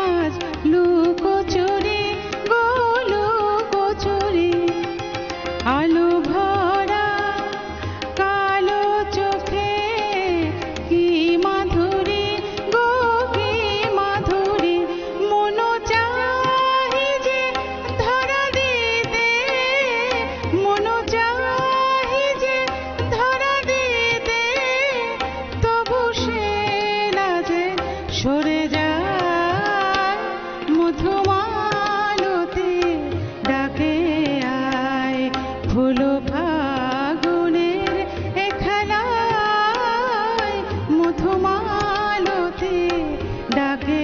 Speaker 5: আজ লুকোচুরি গো লুকোচুরি। আলো ভরা কালো চোখে কি মাধুরী গো কি মাধুরী। মন চাহি যে ধরা দিতে, মন চাহি যে ধরা দিতে, তবু সে লাজে সরে যায়। মধুমালতি ডাকে আয়, ফুলো ফাগুনের এ খেলায়। মধুমালতি ডাকে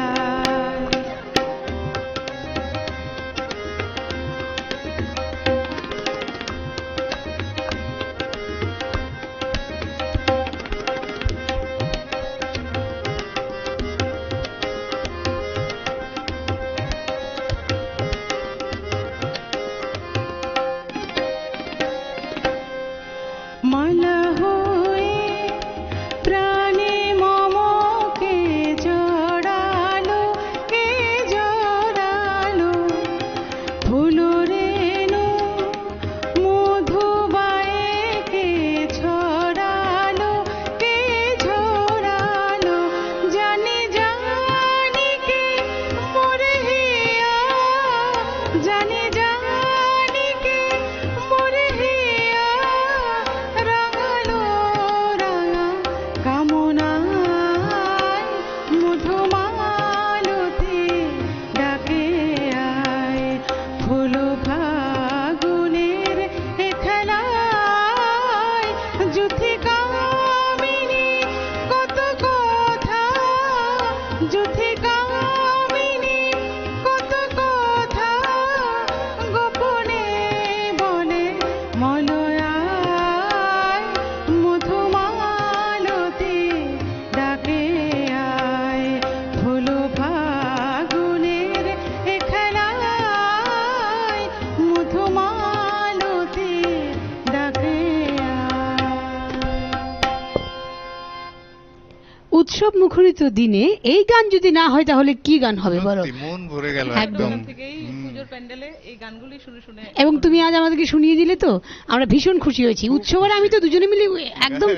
Speaker 5: আয়। মালা হয়ে প্রাণে মমকে জড়ালো, কে জড়ালো। ফুলো রেণু মধুবায়ে কে ছড়ালো, কে ছড়ালো। জানি জানি কে মোরে হিয়া, জানি জানি কে মোরে হিয়া। রাঙা
Speaker 1: উৎসব মুখরিত দিনে এই গান যদি না হয় তাহলে কি গান হবে বলো?
Speaker 3: মন ভরে গেল
Speaker 1: একদম।
Speaker 3: একদম।
Speaker 5: থেকেই পুজোর প্যান্ডেলে এই গানগুলি শুনে শুনে
Speaker 1: এবং তুমি আজ আমাদেরকে শুনিয়ে দিলে, তো আমরা ভীষণ খুশি হয়েছি। উৎসবের আমি তো দুজনে মিলে একদম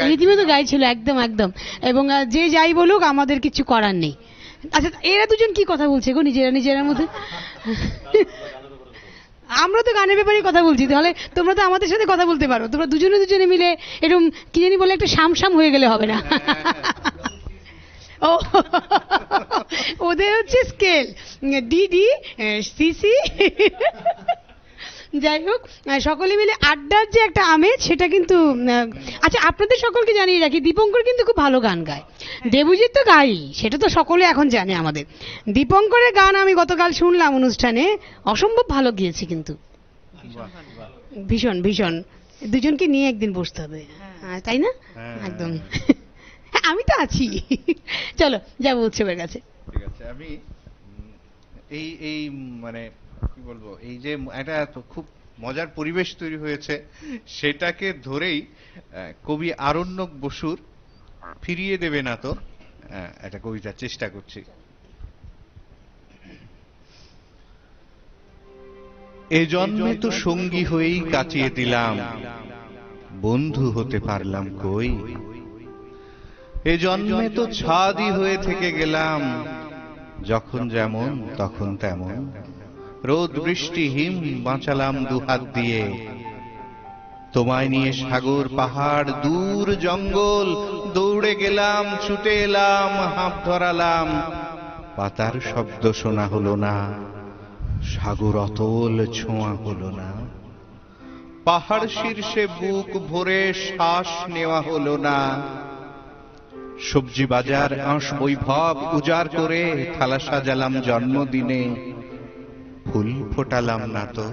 Speaker 1: রীতিমতো গাইছিল, একদম একদম। এবং যে যাই বলুক আমাদের কিছু করার নেই। আচ্ছা, এরা দুজন কি কথা বলছে গো নিজেরা নিজেরার মধ্যে? আমরা তো গানের ব্যাপারে কথা বলছি, তাহলে তোমরা তো আমাদের সাথে কথা বলতে পারো। তোমরা দুজনে দুজনে মিলে এরকম কি জানি বলে একটা শামশাম হয়ে গেলে হবে না। ও ওদের হচ্ছে স্কেল ডিডি সিসি। যাই হোক, সকলে মিলে আড্ডার যে একটা আমেজ সেটা কিন্তু। আচ্ছা, আপনাদের সকলকে জানিয়ে রাখি, দীপঙ্কর কিন্তু খুব ভালো গান গায়। দেবজিৎ তো গাই, সেটা তো সকলে এখন জানে আমাদের। দীপঙ্করের গান আমি গতকাল শুনলাম অনুষ্ঠানে, অসম্ভব ভালো গিয়েছে কিন্তু, ভীষণ ভীষণ। দুজনকে নিয়ে একদিন বসতে হবে, তাই না? একদম। আমি তো আছি। চলো যাবো উৎসবের কাছে।
Speaker 3: ঠিক আছে, আমি এই এই মানে কি বলবো, এই যে একটা খুব মজার পরিবেশ তৈরি হয়েছে, সেটাকে ধরেই কবি আরণ্যক বসুর ফিরিয়ে দেবে না তো একটা কবিতার চেষ্টা করছি। এ জন্মে তো সঙ্গী হয়েই কাটিয়ে দিলাম, বন্ধু হতে পারলাম কই। এ জন্মে তো ছাদি হয়ে থেকে গেলাম, যখন যেমন তখন তেমন। রোদ বৃষ্টি হিম বাঁচালাম দুহাত দিয়ে, তোমায় নিয়ে সাগর পাহাড় দূর জঙ্গল দৌড়ে গেলাম, ছুটে এলাম, হাঁপ ধরালাম। পাতার শব্দ শোনা হলো না, সাগর অতল ছোঁয়া হলো না। পাহাড় শীর্ষে বুক ভরে শ্বাস নেওয়া হলো না। সবজি বাজার আঁশ বৈভব উজাড় করে থালা সাজালাম জন্মদিনে, ফুল ফোটালাম না তো।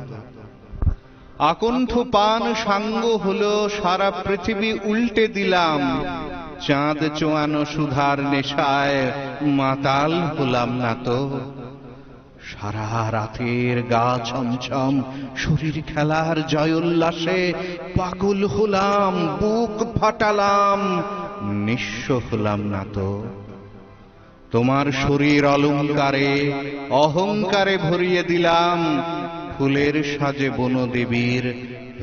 Speaker 3: আকণ্ঠ পান সাঙ্গ হলো, সারা পৃথিবী উল্টে দিলাম। চাঁদ চোয়ানো সুধার নেশায় মাতাল হলাম না তো। সারা রাতের গা ছমছম শরীর খেলার জয়োল্লাসে পাগল হলাম, বুক ফাটালাম, নিঃস্ব হলাম না তো। তোমার শরীর অলংকারে অহংকারে ভরিয়ে দিলাম, ফুলের সাজে বনদেবীর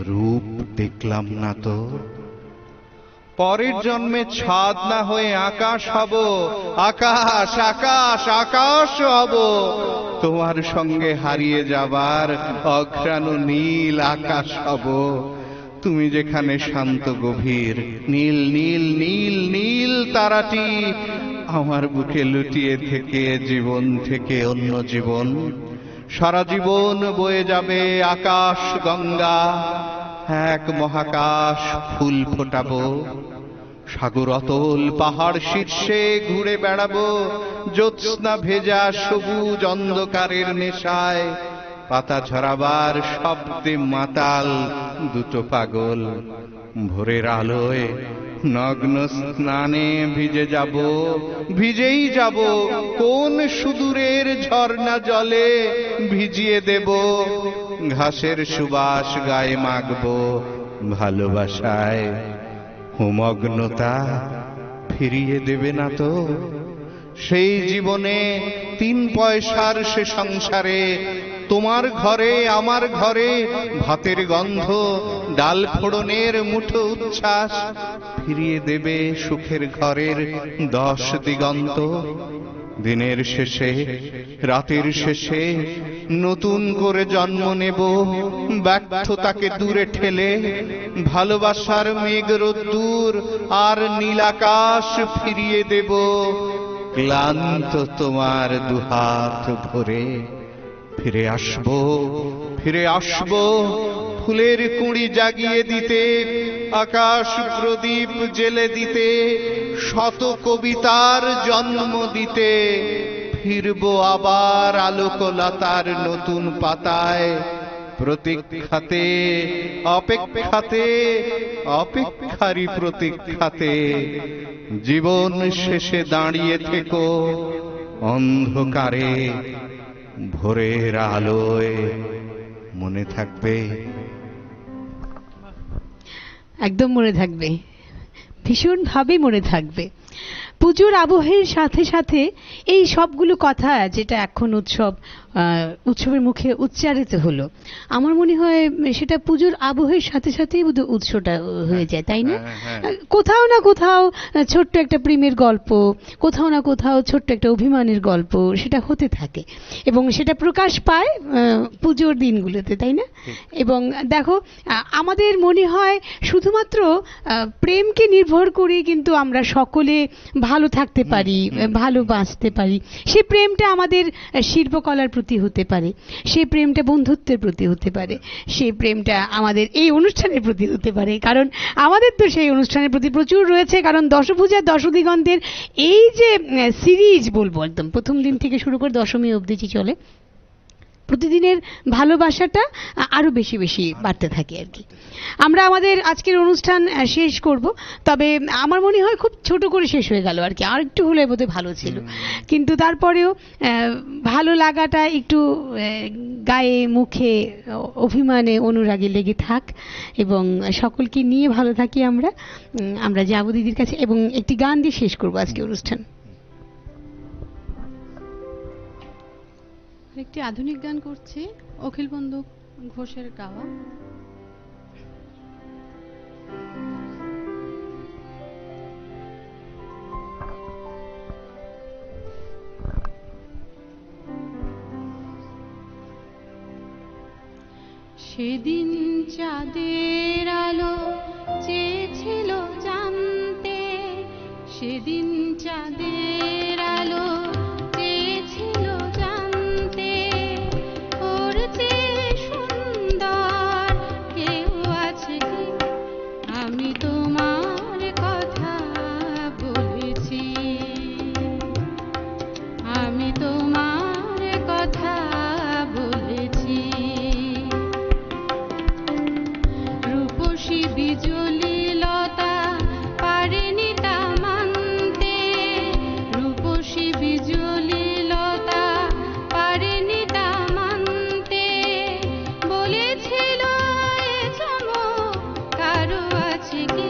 Speaker 3: রূপ দেখলাম না তো। পরের জন্মে ছাদ না হয়ে আকাশ হব, আকাশ আকাশ আকাশ হব। তোমার সঙ্গে হারিয়ে যাবার অঘ্রাণ নীল আকাশ হব। তুমি যেখানে শান্ত গভীর নীল নীল নীল নীল তারাটি, আমার বুকে লুটিয়ে থেকে জীবন থেকে অন্য জীবন। সারা জীবন বয়ে যাবে আকাশ গঙ্গা, এক মহাকাশ ফুল ফোটাবো। সাগর অতল পাহাড় শীর্ষে ঘুরে বেড়াবো, জ্যোৎস্না ভেজা সবুজ অন্ধকারের নেশায়। পাতা ঝরাবার শব্দে মাতাল দুটো পাগল, ভোরের আলোয় নগ্ন স্নানে ভিজে যাব, ভিজেই যাব। কোন সুদূরের ঝর্ণা জলে ভিজিয়ে দেব, ঘাসের সুবাস গায়ে মাখবো। ভালোবাসায় হুমগ্নতা ফিরিয়ে দেবে না তো। সেই জীবনে 3 পয়সার সে সংসারে, তোমার ঘরে আমার ঘরে ভাতের গন্ধ, ডাল ফোড়নের মুঠো উচ্ছ্বাস। ফিরিয়ে দেবে সুখের ঘরের 10 দিগন্ত। দিনের শেষে রাতের শেষে নতুন করে জন্ম নেব, ব্যর্থতাকে দূরে ঠেলে। ভালোবাসার মেঘ রোদ্দুর আর নীল আকাশ ফিরিয়ে দেব। ক্লান্ত তোমার দুহাত ভরে ফিরে আসবো, ফিরে আসবো। ফুলের কুঁড়ি জাগিয়ে দিতে, আকাশ প্রদীপ জেলে দিতে, শত কবিতার জন্ম দিতে। ফিরবো আবার আলোকলতার নতুন পাতায়, প্রতীক্ষাতে অপেক্ষাতে অপেক্ষারই প্রতীক্ষাতে। জীবন শেষে দাঁড়িয়ে থেকো অন্ধকারে, ভোরের আলোয় মনে থাকবে।
Speaker 1: একদম মনে থাকবে, ভীষণভাবে মনে থাকবে। পুজোর আবহের সাথে সাথে এই সবগুলো কথা যেটা এখন উৎসবের মুখে উচ্চারিত হলো, আমার মনে হয় সেটা পুজোর আবহের সাথে সাথেই বোধহয় উৎসটা হয়ে যায়, তাই না? কোথাও না কোথাও ছোট্ট একটা প্রেমের গল্প, কোথাও না কোথাও ছোট্ট একটা অভিমানের গল্প সেটা হতে থাকে এবং সেটা প্রকাশ পায় পুজোর দিনগুলোতে, তাই না? এবং দেখো, আমাদের মনে হয় শুধুমাত্র প্রেমকে নির্ভর করে কিন্তু আমরা সকলে ভালো থাকতে পারি, ভালো বাঁচতে পারি। সেই প্রেমটা আমাদের শিল্পকলার প্রতি হতে পারে, সেই প্রেমটা বন্ধুত্বের প্রতি হতে পারে, সেই প্রেমটা আমাদের এই অনুষ্ঠানের প্রতি হতে পারে, কারণ আমাদের তো সেই অনুষ্ঠানের প্রতি প্রচুর রয়েছে। কারণ দশভুজা দশদিগন্তের এই যে সিরিজ বলবো, একদম প্রথম দিন থেকে শুরু করে দশমী অবধি চলে, প্রতিদিনের ভালোবাসাটা আরো বেশি বেশি বাড়তে থাকে আর কি। আমরা আমাদের আজকের অনুষ্ঠান শেষ করব, তবে আমার মনে হয় খুব ছোট করে শেষ হয়ে গেল আর কি, আর একটু হলে বোধহয় ভালো ছিল, কিন্তু তারপরেও ভালো লাগাটা একটু গায়ে মুখে অভিমানে অনুরাগে লেগে থাক এবং সকলকে নিয়ে ভালো থাকি। আমরা যাবো দিদির কাছে এবং একটি গান দিয়ে শেষ করবো আজকে অনুষ্ঠান।
Speaker 2: একটি আধুনিক গান করছি, অখিল বন্ধু ঘোষের গাওয়া। সেদিন চাঁদের আলো চেয়েছিল জানতে, সেদিন চাঁদের আলো চেয়েছিল জানতে, ওর চেয়ে সুন্দর কেউ আছে কি? আমি তোমার কথা বলেছি, আমি তোমার কথা বলেছি। রূপসী বিজুলি লতা পারেনি তা মানতে, রূপসী বিজুলি লতা পারেনি তা মানতে, বলেছিল এ চমক কারো আছে কি?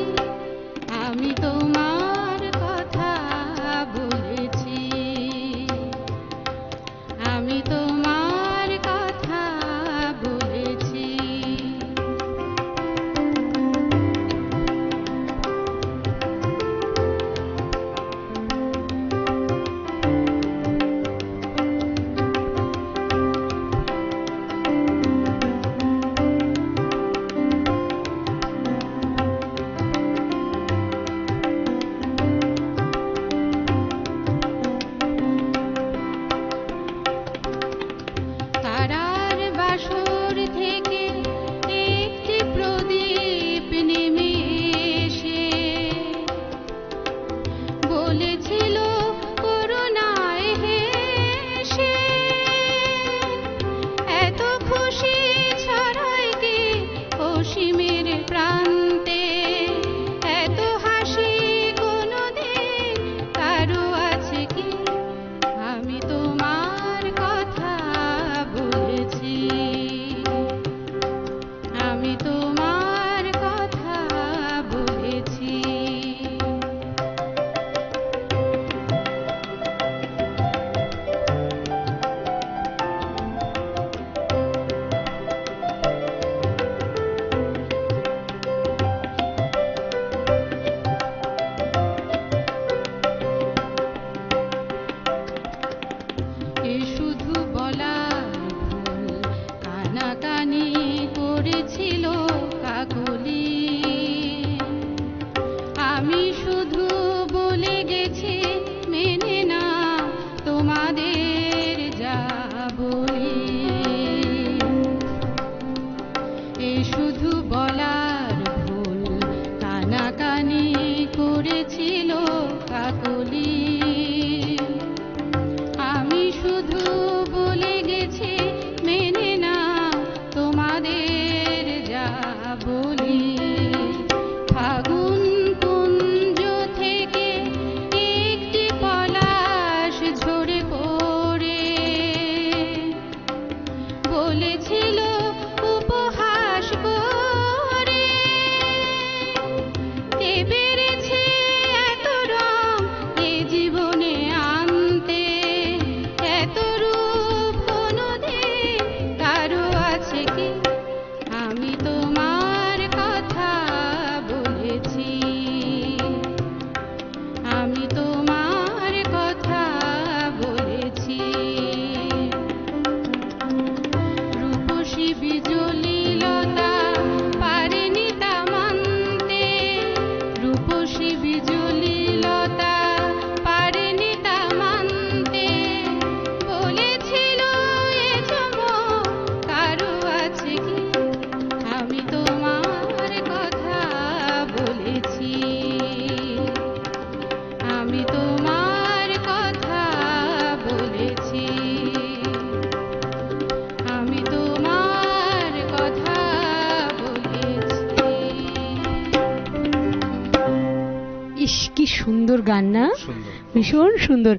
Speaker 1: ইস কি সুন্দর গান না,
Speaker 3: সুন্দর।
Speaker 1: ভীষণ সুন্দর।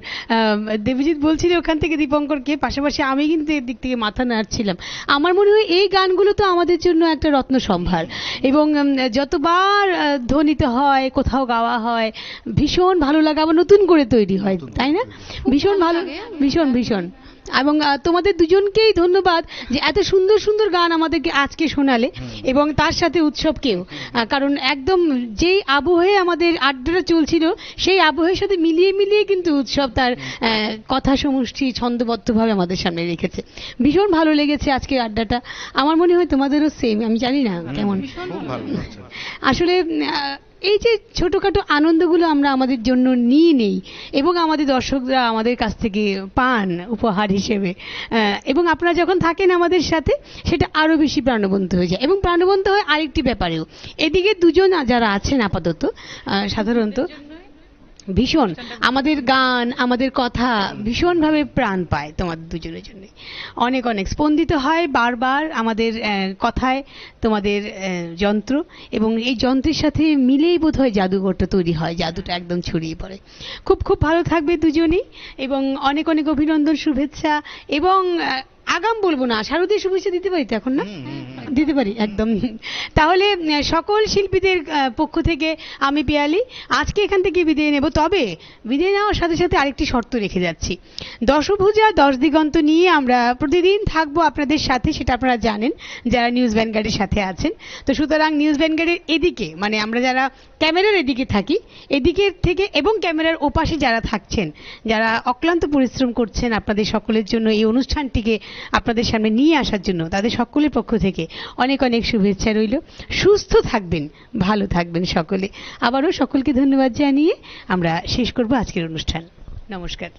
Speaker 1: দেবজিৎ বলছিল ওখান থেকে দীপঙ্করকে, পাশাপাশি আমি কিন্তু এর দিক থেকে মাথা নাড়ছিলাম। আমার মনে হয় এই গানগুলো তো আমাদের জন্য একটা রত্ন সম্ভার, এবং যতবার ধ্বনিত হয়, কোথাও গাওয়া হয়, ভীষণ ভালো লাগে, আবার নতুন করে তৈরি হয়, তাই না? ভীষণ ভালো, ভীষণ ভীষণ। এবং তোমাদের দুজনকেই ধন্যবাদ যে এত সুন্দর সুন্দর গান আমাদেরকে আজকে শোনালে, এবং তার সাথে উৎসবকেও, কারণ একদম যেই আবহে আমাদের আড্ডাটা চলছিল সেই আবহের সাথে মিলিয়ে মিলিয়ে কিন্তু উৎসব তার কথা সমষ্টি ছন্দবদ্ধভাবে আমাদের সামনে রেখেছে। ভীষণ ভালো লেগেছে আজকে আড্ডাটা। আমার মনে হয় তোমাদেরও সেম, আমি জানি না কেমন।
Speaker 3: খুব ভালো লাগছে।
Speaker 1: আসলে এই যে ছোটখাটো আনন্দগুলো আমরা আমাদের জন্য নিয়ে নেই, এবং আমাদের দর্শকরা আমাদের কাছ থেকে পান উপহার হিসেবে, এবং আপনারা যখন থাকেন আমাদের সাথে সেটা আরো বেশি প্রাণবন্ত হয়ে যায়। এবং প্রাণবন্ত হয় আরেকটি ব্যাপারেও, এদিকে দুজন যারা আছেন আপাতত সাধারণত ভীষণ আমাদের গান, আমাদের কথা ভীষণভাবে প্রাণ পায় তোমাদের দুজনের জন্য। অনেক অনেক স্পন্দিত হয় বারবার আমাদের কথায় তোমাদের যন্ত্র, এবং এই যন্ত্রের সাথে মিলেই বোধ হয় জাদুঘরটা তৈরি হয়, জাদুটা একদম ছড়িয়ে পড়ে। খুব খুব ভালো থাকবে দুজনেই, এবং অনেক অনেক অভিনন্দন, শুভেচ্ছা। এবং আগাম বলবো না, শারদীয় শুভেচ্ছা দিতে পারি তো এখন, না দিতে পারি একদম। তাহলে সকল শিল্পীদের পক্ষ থেকে আমি পিয়ালি আজকে এখান থেকে বিদায় নেব। তবে বিদায় নেওয়ার সাথে সাথে আরেকটি শর্ত রেখে যাচ্ছি। দশভুজা 10 দিগন্ত নিয়ে আমরা প্রতিদিন থাকবো আপনাদের সাথে, সেটা আপনারা জানেন যারা নিউজ ভ্যানগার্ডের সাথে আছেন। তো সুতরাং নিউজ ভ্যানগার্ডের এদিকে, মানে আমরা যারা ক্যামেরার এদিকে থাকি, এদিকের থেকে এবং ক্যামেরার ওপাশে যারা থাকছেন, যারা অক্লান্ত পরিশ্রম করছেন আপনাদের সকলের জন্য এই অনুষ্ঠানটিকে আপনাদের সামনে নিয়ে আসার জন্য, তাদের সকলের পক্ষ থেকে অনেক অনেক শুভেচ্ছা রইল। সুস্থ থাকবেন, ভালো থাকবেন সকলে। আবারও সকলকে ধন্যবাদ জানিয়ে আমরা শেষ করব আজকের অনুষ্ঠান। নমস্কার।